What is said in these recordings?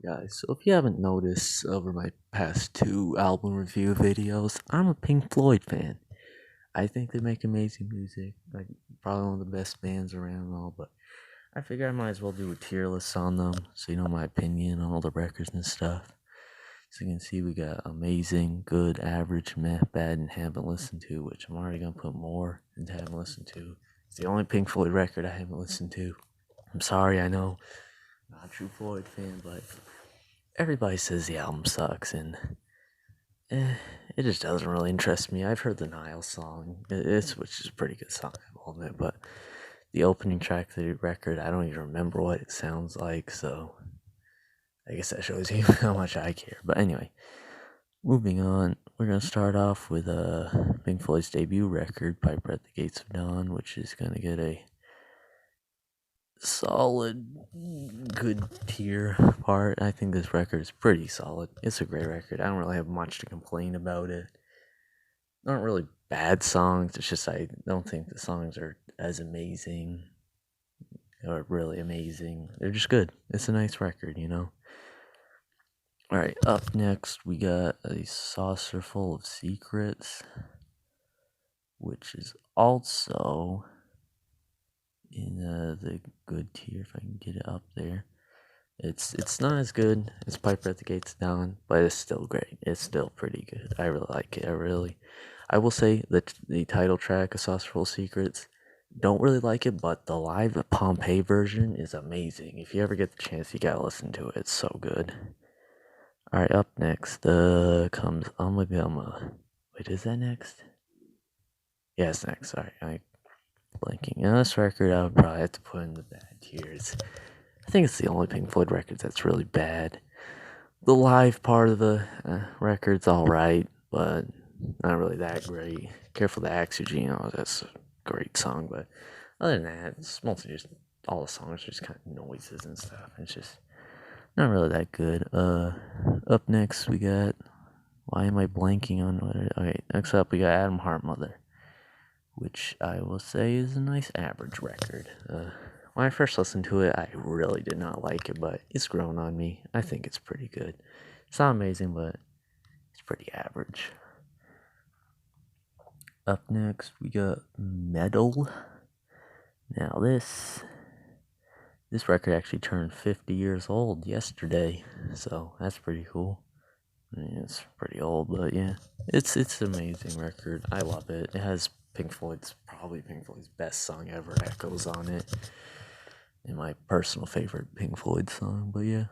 guys, so if you haven't noticed over my past two album review videos, I'm a Pink Floyd fan. I think they make amazing music, like probably one of the best bands around and all, but I figure I might as well do a tier list on them, so you know my opinion on all the records and stuff. So you can see we got amazing, good, average, meh, bad, and haven't listened to, which I'm already gonna put more into haven't listened to. It's the only Pink Floyd record I haven't listened to. I'm sorry, I know, not a true Floyd fan, but everybody says the album sucks, and eh, it just doesn't really interest me. I've heard the Nile song, which is a pretty good song, I will admit, but the opening track of the record, I don't even remember what it sounds like, so I guess that shows you how much I care. But anyway, moving on, we're gonna start off with Pink Floyd's debut record, "Piper at the Gates of Dawn," which is gonna get a solid, good tier part. I think this record is pretty solid. It's a great record. I don't really have much to complain about it. Not really bad songs. It's just I don't think the songs are as amazing or really amazing. They're just good. It's a nice record, you know. Alright, up next we got A Saucer Full of Secrets, which is also in the good tier, if I can get it up there. It's not as good as Piper at the Gates of Dawn, but it's still great. It's still pretty good. I really like it. I will say that the title track, A Saucer Full of Secrets, don't really like it, but the live Pompeii version is amazing. If you ever get the chance, you gotta listen to it. It's so good. Alright, up next comes Amagama. Wait, is that next? Yeah, it's next. Sorry, I'm blanking. Now, this record I would probably have to put in the bad tiers. I think it's the only Pink Floyd record that's really bad. The live part of the record's alright, but not really that great. Careful the Axe, Eugenio, that's a great song, but other than that, it's mostly just all the songs are just kind of noises and stuff. It's just not really that good. Up next we got, why am I blanking on what? Okay, next up we got Adam Heartmother, which I will say is a nice average record. When I first listened to it, I really did not like it, but it's grown on me. I think it's pretty good. It's not amazing, but it's pretty average. Up next, we got Meddle. Now this record actually turned 50 years old yesterday, so that's pretty cool. I mean, it's pretty old, but yeah, it's an amazing record. I love it. It has probably Pink Floyd's best song ever, Echoes, on it. And my personal favorite Pink Floyd song, but yeah,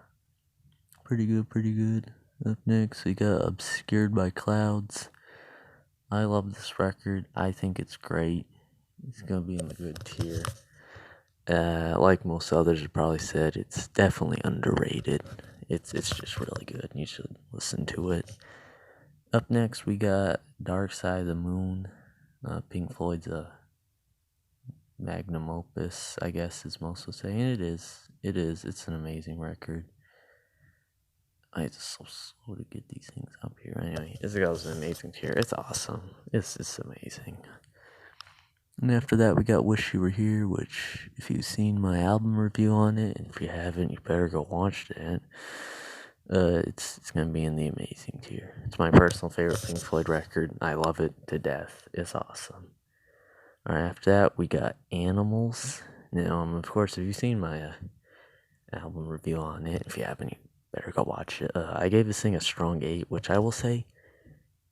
pretty good. Up next, we got Obscured by Clouds. I love this record. I think it's great. It's gonna be in the good tier. Like most others have probably said, it's definitely underrated. It's just really good. You should listen to it. Up next, we got Dark Side of the Moon. Pink Floyd's magnum opus, I guess, is most will say. And it is. It's an amazing record. It's so slow to get these things up here. Anyway, this goes an amazing tier. It's awesome. It's amazing. And after that, we got Wish You Were Here, which, if you've seen my album review on it, and if you haven't, you better go watch that. It's gonna be in the amazing tier. It's my personal favorite Pink Floyd record. I love it to death. It's awesome. Alright, after that, we got Animals. Now, of course, if you've seen my album review on it, if you haven't, you better go watch it. I gave this thing a strong 8, which I will say,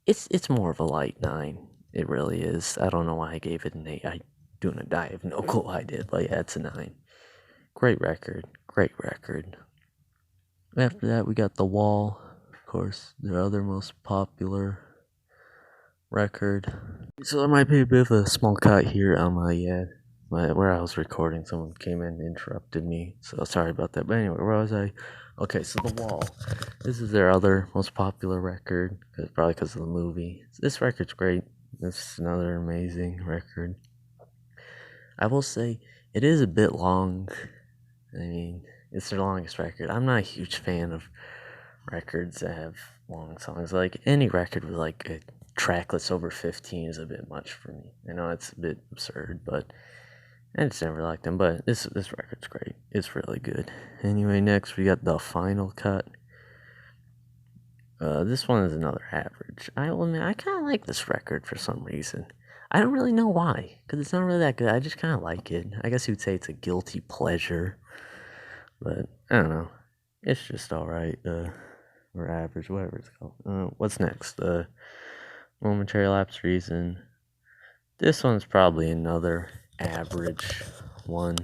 it's more of a light 9. It really is. I don't know why I gave it an 8. I have no clue why I did, but yeah, it's a 9. Great record. After that, we got The Wall, of course, their other most popular record. So there might be a bit of a small cut here on where I was recording. Someone came in and interrupted me, so sorry about that. But anyway, where was I? Okay, so The Wall. This is their other most popular record, probably because of the movie. This record's great. This is another amazing record. I will say, it is a bit long. I mean, it's their longest record. I'm not a huge fan of records that have long songs. Like, any record with like a track that's over 15 is a bit much for me. I know it's a bit absurd, but I just never liked them, but this record's great. It's really good. Anyway, next we got the final cut. This one is another average. I will admit, I kind of like this record for some reason. I don't really know why, because it's not really that good. I just kind of like it. I guess you'd say it's a guilty pleasure, but I don't know. It's just alright, or average, whatever it's called. What's next? Momentary Lapse Reason. This one's probably another average one.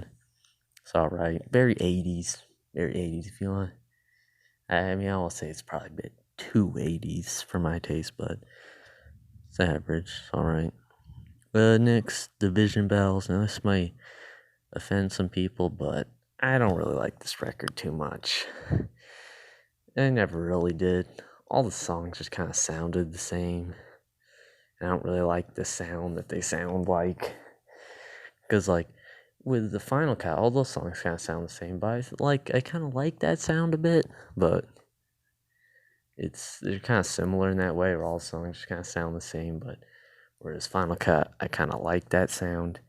It's alright. Very 80s. Very 80s, if you want. I mean, I will say it's probably a bit too 80s for my taste, but it's average. It's alright. Next, Division Bells. Now, this might offend some people, but I don't really like this record too much. I never really did. All the songs just kind of sounded the same. I don't really like the sound that they sound like. Because, like, with the final cut, all those songs kind of sound the same, but I kind of like that sound a bit, but they're kind of similar in that way, where all the songs just kind of sound the same, but whereas Final Cut, I kind of like that sound,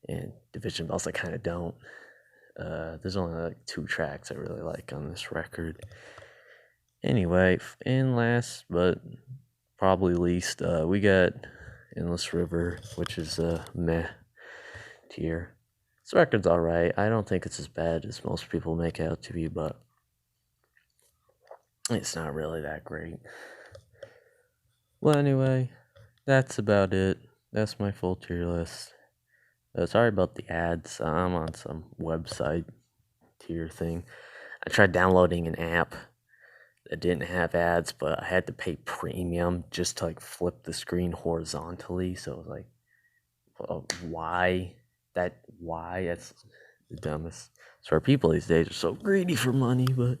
and Division Bells, I kind of don't. There's only like 2 tracks I really like on this record. Anyway, and last but probably least, we got Endless River, which is a meh tier. This record's alright. I don't think it's as bad as most people make it out to be, but it's not really that great. Well, anyway, that's about it. That's my full tier list. Sorry about the ads. I'm on some website tier thing. I tried downloading an app that didn't have ads, but I had to pay premium just to like flip the screen horizontally. So it was like, why? Why? That's the dumbest. So our people these days are so greedy for money, but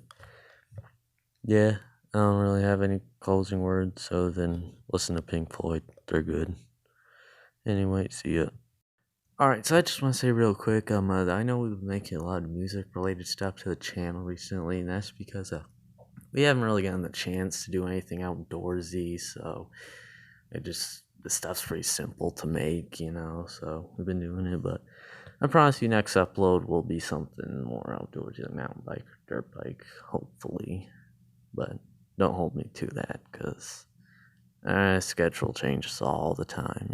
yeah, I don't really have any closing words other than listen to Pink Floyd. They're good. Anyway, see ya. Alright, so I just want to say real quick, I know we've been making a lot of music-related stuff to the channel recently, and that's because we haven't really gotten the chance to do anything outdoorsy, so the stuff's pretty simple to make, so we've been doing it, but I promise you next upload will be something more outdoorsy, like mountain bike or dirt bike, hopefully, but don't hold me to that, because schedule changes all the time.